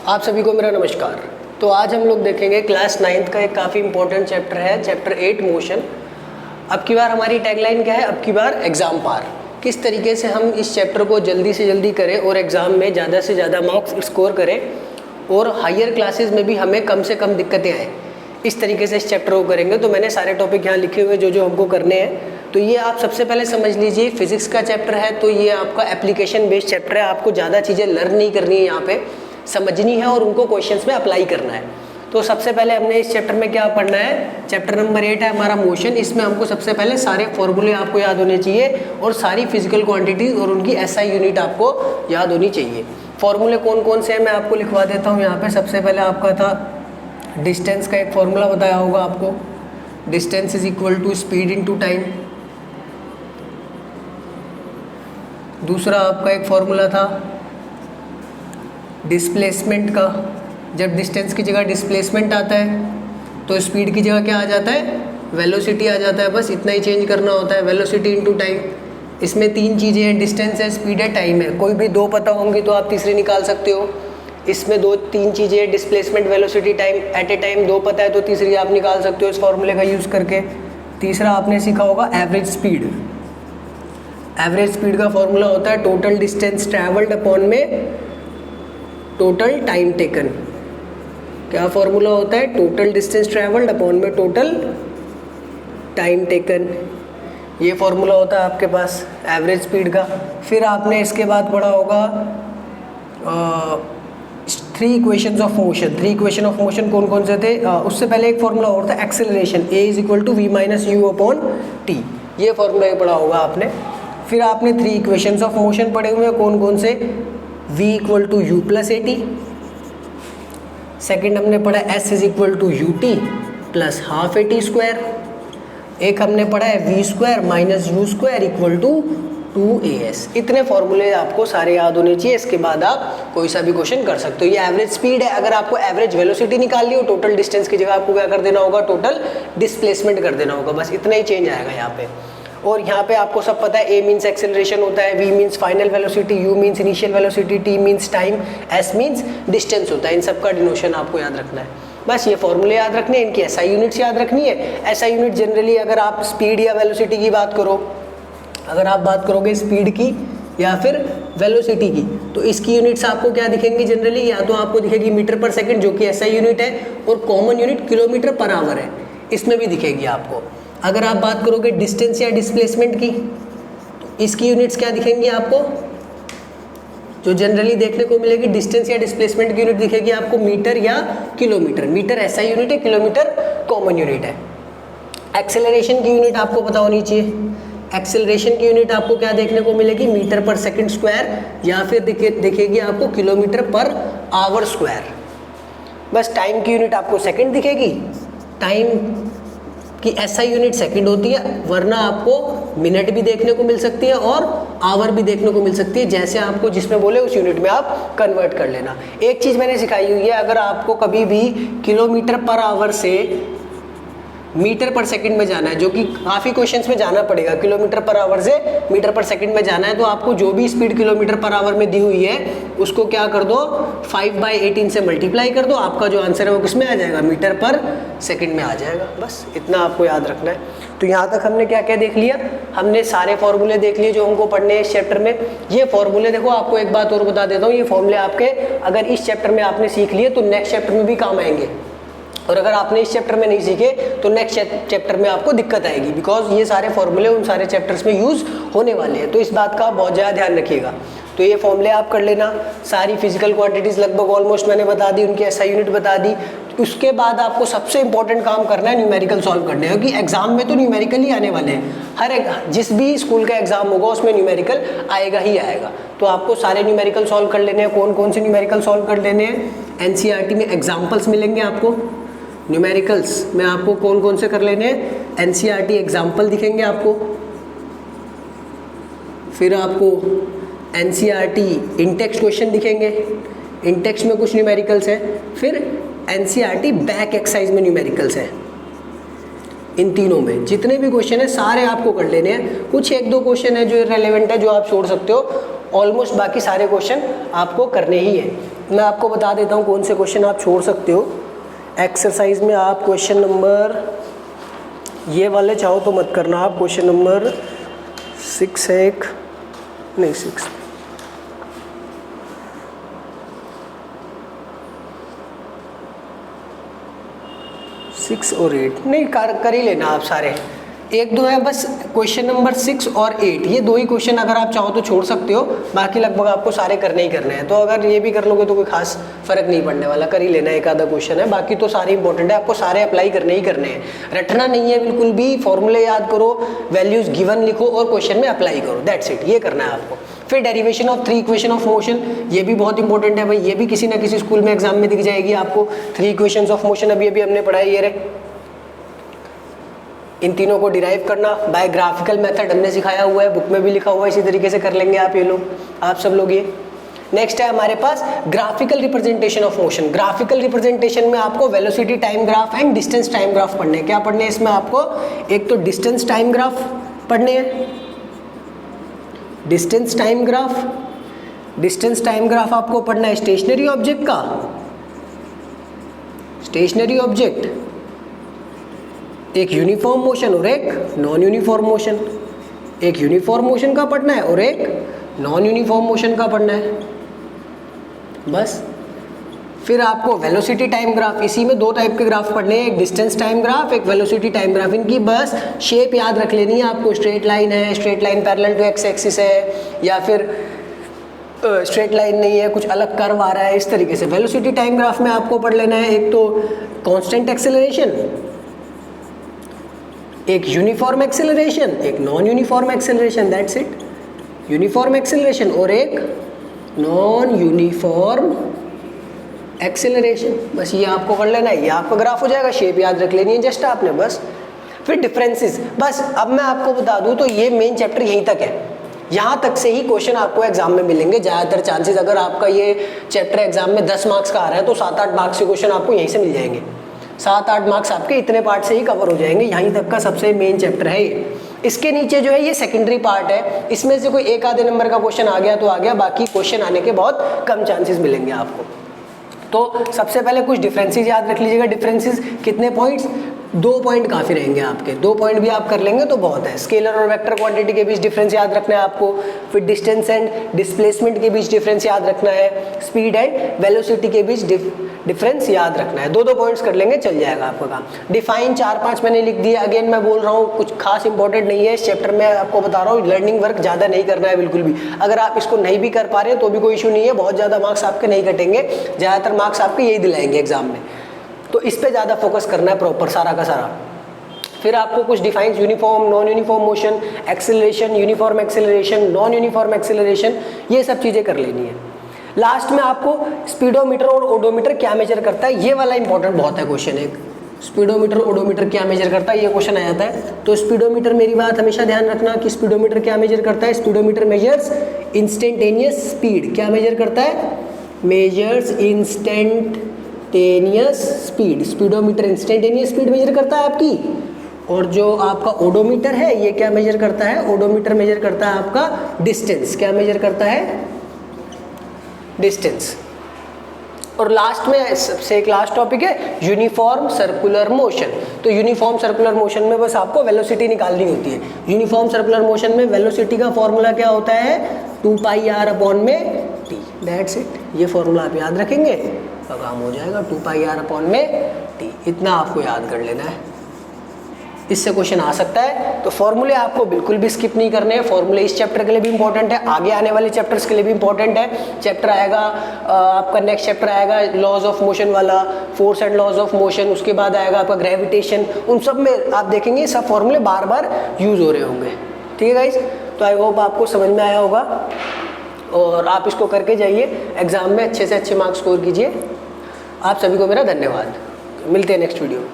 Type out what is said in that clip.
आप सभी को मेरा नमस्कार। तो आज हम लोग देखेंगे क्लास 9th का एक काफ़ी इंपॉर्टेंट चैप्टर है, चैप्टर 8 मोशन। अब की बार हमारी टैगलाइन क्या है? अब की बार एग्ज़ाम पार। किस तरीके से हम इस चैप्टर को जल्दी से जल्दी करें और एग्ज़ाम में ज़्यादा से ज़्यादा मार्क्स स्कोर करें और हायर क्लासेस में भी हमें कम से कम दिक्कतें आएँ, इस तरीके से इस चैप्टर को करेंगे। तो मैंने सारे टॉपिक यहाँ लिखे हुए जो हमको करने हैं। तो ये आप सबसे पहले समझ लीजिए, फिजिक्स का चैप्टर है तो ये आपका एप्लीकेशन बेस्ड चैप्टर है। आपको ज़्यादा चीज़ें लर्न नहीं करनी है, यहाँ पे समझनी है और उनको क्वेश्चंस में अप्लाई करना है। तो सबसे पहले हमने इस चैप्टर में क्या पढ़ना है? चैप्टर नंबर 8 है हमारा मोशन। इसमें हमको सबसे पहले सारे फॉर्मूले आपको याद होने चाहिए और सारी फिजिकल क्वांटिटीज़ और उनकी एसआई यूनिट आपको याद होनी चाहिए। फॉर्मूले कौन कौन से हैं मैं आपको लिखवा देता हूँ यहाँ पे। सबसे पहले आपका था डिस्टेंस का एक फॉर्मूला बताया होगा आपको, distance is equal to speed into time. दूसरा आपका एक फॉर्मूला था डिस्प्लेसमेंट का। जब डिस्टेंस की जगह डिस्प्लेसमेंट आता है तो स्पीड की जगह क्या आ जाता है? वेलोसिटी आ जाता है। बस इतना ही चेंज करना होता है, वेलोसिटी इनटू टाइम। इसमें तीन चीज़ें हैं, डिस्टेंस है, स्पीड है, टाइम है। कोई भी दो पता होंगी तो आप तीसरी निकाल सकते हो। इसमें तीन चीज़ें हैं, displacement, velocity, time. At a time दो पता है तो तीसरी आप निकाल सकते हो इस फॉर्मूले का यूज़ करके। तीसरा आपने सीखा होगा एवरेज स्पीड। एवरेज स्पीड का फॉर्मूला होता है टोटल डिस्टेंस ट्रैवल्ड अपॉन में टोटल टाइम टेकन। क्या फॉर्मूला होता है? टोटल डिस्टेंस ट्रैवल्ड अपॉन में टोटल टाइम टेकन। ये फॉर्मूला होता है आपके पास एवरेज स्पीड का। फिर आपने इसके बाद पढ़ा होगा three equations of motion. Three equation of motion कौन कौन से थे? उससे पहले एक फॉर्मूला और था acceleration, a is equal to v minus u upon t. ये फॉर्मूला ही पढ़ा होगा आपने। फिर आपने थ्री इक्वेशंस ऑफ मोशन पढ़े हुए हैं, कौन कौन से? v equal to u plus a t. Second हमने पढ़ा s is equal to u t plus half a t square. एक हमने पढ़ा है v square minus u square equal to 2as। इतने फॉर्मूले आपको सारे याद होने चाहिए। इसके बाद आप कोई सा भी क्वेश्चन कर सकते हो। ये एवरेज स्पीड है। अगर आपको एवरेज वेलोसिटी निकालनी हो, टोटल डिस्टेंस की जगह आपको क्या कर देना होगा? टोटल डिस्प्लेसमेंट कर देना होगा। बस इतना ही चेंज आएगा यहाँ पे। और यहाँ पे आपको सब पता है, a मीन्स एक्सेलरेशन होता है, v means final velocity, u means initial velocity, t means time, s means distance होता है। इन सब का डिनोशन आपको याद रखना है। बस ये फॉर्मूले याद रखने हैं, इनकी एसआई यूनिट्स याद रखनी है। एसआई यूनिट जनरली अगर आप स्पीड या वेलोसिटी की बात करो, अगर आप बात करोगे स्पीड की या फिर वेलोसिटी की, तो इसकी यूनिट्स आपको क्या दिखेंगी जनरली? या तो आपको दिखेगी मीटर पर सेकेंड जो कि एसआई यूनिट है, और common unit kilometre per hour है, इसमें भी दिखेगी आपको। अगर आप बात करोगे डिस्टेंस या डिस्प्लेसमेंट की, तो इसकी यूनिट्स क्या दिखेंगी आपको? जो जनरली देखने को मिलेगी, डिस्टेंस या डिस्प्लेसमेंट की यूनिट दिखेगी आपको मीटर या किलोमीटर। मीटर एसआई यूनिट है, किलोमीटर कॉमन यूनिट है। एक्सेलरेशन की यूनिट आपको पता होनी चाहिए। एक्सेलरेशन की यूनिट आपको क्या देखने को मिलेगी? मीटर पर सेकेंड स्क्वायर या फिर दिखेगी आपको किलोमीटर पर आवर स्क्वायर। बस टाइम की यूनिट आपको सेकेंड दिखेगी। टाइम कि एसआई यूनिट सेकंड होती है, वरना आपको मिनट भी देखने को मिल सकती है और आवर भी देखने को मिल सकती है। जैसे आपको जिसमें बोले उस यूनिट में आप कन्वर्ट कर लेना। एक चीज़ मैंने सिखाई हुई है, अगर आपको कभी भी किलोमीटर पर आवर से मीटर पर सेकंड में जाना है, जो कि काफ़ी क्वेश्चंस में जाना पड़ेगा, किलोमीटर पर आवर से मीटर पर सेकंड में जाना है, तो आपको जो भी स्पीड किलोमीटर पर आवर में दी हुई है उसको क्या कर दो? 5/18 से मल्टीप्लाई कर दो। आपका जो आंसर है वो किस में आ जाएगा? मीटर पर सेकंड में आ जाएगा। बस इतना आपको याद रखना है। तो यहाँ तक हमने क्या क्या देख लिया? हमने सारे फॉर्मूले देख लिए जो हमको पढ़ने हैं इस चैप्टर में। ये फॉर्मूले देखो, आपको एक बात और बता देता हूँ, ये फॉर्मूले आपके अगर इस चैप्टर में आपने सीख लिए तो नेक्स्ट चैप्टर में भी काम आएंगे, और अगर आपने इस चैप्टर में नहीं सीखे तो नेक्स्ट चैप्टर में आपको दिक्कत आएगी, बिकॉज ये सारे फॉर्मूले उन सारे चैप्टर्स में यूज़ होने वाले हैं। तो इस बात का बहुत ज़्यादा ध्यान रखिएगा। तो ये फॉर्मूले आप कर लेना। सारी फिजिकल क्वांटिटीज़ लगभग ऑलमोस्ट मैंने बता दी, उनकी एसआई यूनिट बता दी। उसके बाद आपको सबसे इंपॉर्टेंट काम करना है, न्यूमेरिकल सॉल्व करने हैं, क्योंकि एग्जाम में तो न्यूमेरिकल ही आने वाले हैं। हर एक जिस भी स्कूल का एग्जाम होगा उसमें न्यूमेरिकल आएगा ही आएगा। तो आपको सारे न्यूमेरिकल सॉल्व कर लेने हैं। कौन कौन से न्यूमेरिकल सॉल्व कर लेने हैं? एनसीईआरटी में एग्जाम्पल्स मिलेंगे आपको। न्यूमेरिकल्स में आपको कौन कौन से कर लेने हैं? एनसीईआरटी एग्जाम्पल दिखेंगे आपको। फिर आपको एनसीईआरटी इंटेक्स्ट क्वेश्चन दिखेंगे, इंटेक्स्ट में कुछ न्यूमेरिकल्स हैं। फिर एनसीईआरटी बैक एक्सरसाइज में न्यूमेरिकल्स हैं। इन तीनों में जितने भी क्वेश्चन है सारे आपको कर लेने हैं। कुछ एक दो क्वेश्चन है जो रेलेवेंट है, जो आप छोड़ सकते हो। ऑलमोस्ट बाकी सारे क्वेश्चन आपको करने ही है। मैं आपको बता देता हूँ कौन से क्वेश्चन आप छोड़ सकते हो। एक्सरसाइज में आप क्वेश्चन नंबर ये वाले चाहो तो मत करना, आप क्वेश्चन नंबर 6 है एक, नहीं 6 और 8 नहीं कर ही लेना आप सारे। एक दो है बस, क्वेश्चन नंबर 6 और 8, ये दो ही क्वेश्चन अगर आप चाहो तो छोड़ सकते हो, बाकी लगभग आपको सारे करने ही करने हैं। तो अगर ये भी कर लोगे तो कोई खास फर्क नहीं पड़ने वाला, कर ही लेना, एक आधा क्वेश्चन है, बाकी तो सारे इंपॉर्टेंट है, आपको सारे अप्लाई करने ही करने हैं। रटना नहीं है बिल्कुल भी, फॉर्मूले याद करो, वैल्यूज गिवन लिखो और क्वेश्चन में अप्लाई करो, दैट्स इट, ये करना है आपको। फिर derivation of 3 equation of motion, ये भी बहुत इंपॉर्टेंट है भाई, ये भी किसी ना किसी स्कूल में एग्जाम में दिख जाएगी आपको। 3 इक्वेशंस ऑफ मोशन अभी अभी हमने पढ़ा है, ये रहे। इन तीनों को डिराइव करना बाय ग्राफिकल मेथड हमने सिखाया हुआ है, बुक में भी लिखा हुआ है, इसी तरीके से कर लेंगे आप, ये लोग, आप सब लोग ये। नेक्स्ट है हमारे पास graphical representation of motion. Graphical representation में आपको velocity time graph and distance time graph पढ़ने हैं। क्या पढ़ने हैं इसमें आपको? एक तो डिस्टेंस टाइम ग्राफ पढ़ने हैं, distance time graph. Distance time graph आपको पढ़ना है स्टेशनरी ऑब्जेक्ट का, स्टेशनरी ऑब्जेक्ट, एक यूनिफॉर्म मोशन और एक नॉन यूनिफॉर्म मोशन। एक यूनिफॉर्म मोशन का पढ़ना है और एक नॉन यूनिफॉर्म मोशन का पढ़ना है, बस। फिर आपको वेलोसिटी टाइम ग्राफ, इसी में 2 टाइप के ग्राफ पढ़ने हैं, एक डिस्टेंस टाइम ग्राफ, एक वेलोसिटी टाइम ग्राफ। इनकी बस शेप याद रख लेनी है आपको, स्ट्रेट लाइन है, straight line parallel to x axis है, या फिर स्ट्रेट लाइन नहीं है, कुछ अलग कर्व आ रहा है, इस तरीके से। वेलोसिटी टाइम ग्राफ में आपको पढ़ लेना है एक तो कांस्टेंट एक्सेलरेशन, एक यूनिफॉर्म एक्सेलरेशन, एक non uniform acceleration, that's it. Uniform acceleration और एक नॉन यूनिफॉर्म एक्सेलरेशन, बस ये आपको कर लेना है, ये आपका ग्राफ हो जाएगा। शेप याद रख लेनी है जस्ट आपने, बस। फिर डिफरेंसेस, बस। अब मैं आपको बता दूं तो ये मेन चैप्टर यहीं तक है, यहाँ तक से ही क्वेश्चन आपको एग्जाम में मिलेंगे। ज़्यादातर चांसेस, अगर आपका ये चैप्टर एग्जाम में 10 मार्क्स का आ रहा है तो 7-8 मार्क्स के क्वेश्चन आपको यहीं से मिल जाएंगे। 7-8 मार्क्स आपके इतने पार्ट से ही कवर हो जाएंगे, यहीं तक का सबसे मेन चैप्टर है ये। इसके नीचे जो है ये सेकेंडरी पार्ट है, इसमें से कोई एक आधे नंबर का क्वेश्चन आ गया तो आ गया, बाकी क्वेश्चन आने के बहुत कम चांसेस मिलेंगे आपको। तो सबसे पहले कुछ डिफरेंसेस याद रख लीजिएगा। डिफरेंसेस कितने पॉइंट्स? 2 पॉइंट काफ़ी रहेंगे आपके, 2 पॉइंट भी आप कर लेंगे तो बहुत है। स्केलर और वेक्टर क्वांटिटी के बीच डिफरेंस याद रखना है आपको। फिर डिस्टेंस एंड डिस्प्लेसमेंट के बीच डिफरेंस याद रखना है। स्पीड एंड वेलोसिटी के बीच डिफरेंस याद रखना है। 2-2 पॉइंट्स कर लेंगे, चल जाएगा आपका काम। डिफाइन 4-5 मैंने लिख दिया। अगेन मैं बोल रहा हूँ, कुछ खास इंपॉर्टेंट नहीं है इस चैप्टर में, आपको बता रहा हूँ, लर्निंग वर्क ज़्यादा नहीं करना है बिल्कुल भी। अगर आप इसको नहीं भी कर पा रहे हैं तो भी कोई इशू नहीं है, बहुत ज़्यादा मार्क्स आपके नहीं कटेंगे, ज़्यादातर मार्क्स आपके यही दिलाएंगे एग्जाम में। तो इस पे ज़्यादा फोकस करना है प्रॉपर, सारा का सारा। फिर आपको कुछ defines, uniform, non uniform motion, acceleration, uniform acceleration, non uniform acceleration, ये सब चीज़ें कर लेनी है। लास्ट में आपको स्पीडोमीटर और ओडोमीटर क्या मेजर करता है, ये वाला इंपॉर्टेंट बहुत है क्वेश्चन। एक स्पीडोमीटर ओडोमीटर क्या मेजर करता है, ये क्वेश्चन आ जाता है। तो स्पीडोमीटर, मेरी बात हमेशा ध्यान रखना कि स्पीडोमीटर क्या मेजर करता है। Speedometer measures instantaneous speed. क्या मेजर करता है? Measures instantaneous speed. Speedometer instantaneous speed measure करता है आपकी। और जो आपका ओडोमीटर है ये क्या मेजर करता है? ओडोमीटर मेजर करता है आपका डिस्टेंस। क्या मेजर करता है? डिस्टेंस। और लास्ट में सबसे एक लास्ट टॉपिक है यूनिफॉर्म सर्कुलर मोशन। तो यूनिफॉर्म सर्कुलर मोशन में बस आपको वेलोसिटी निकालनी होती है। यूनिफॉर्म सर्कुलर मोशन में वेलोसिटी का फॉर्मूला क्या होता है? 2πr/t, that's it. ये फॉर्मूला आप याद रखेंगे तो काम हो जाएगा, 2πr/t। इतना आपको याद कर लेना है, इससे क्वेश्चन आ सकता है। तो फॉर्मूले आपको बिल्कुल भी स्किप नहीं करने हैं। फॉर्मूले इस चैप्टर के लिए भी इंपॉर्टेंट है, आगे आने वाले चैप्टर्स के लिए भी इंपॉर्टेंट है। चैप्टर आएगा आपका, नेक्स्ट चैप्टर आएगा लॉज ऑफ मोशन वाला, force and laws of motion. उसके बाद आएगा आपका ग्रेविटेशन। उन सब में आप देखेंगे सब फॉर्मूले बार बार यूज हो रहे होंगे। ठीक है गाइज, तो आई होप आपको समझ में आया होगा और आप इसको करके जाइए, एग्जाम में अच्छे से अच्छे मार्क्स स्कोर कीजिए। आप सभी को मेरा धन्यवाद। मिलते हैं नेक्स्ट वीडियो में।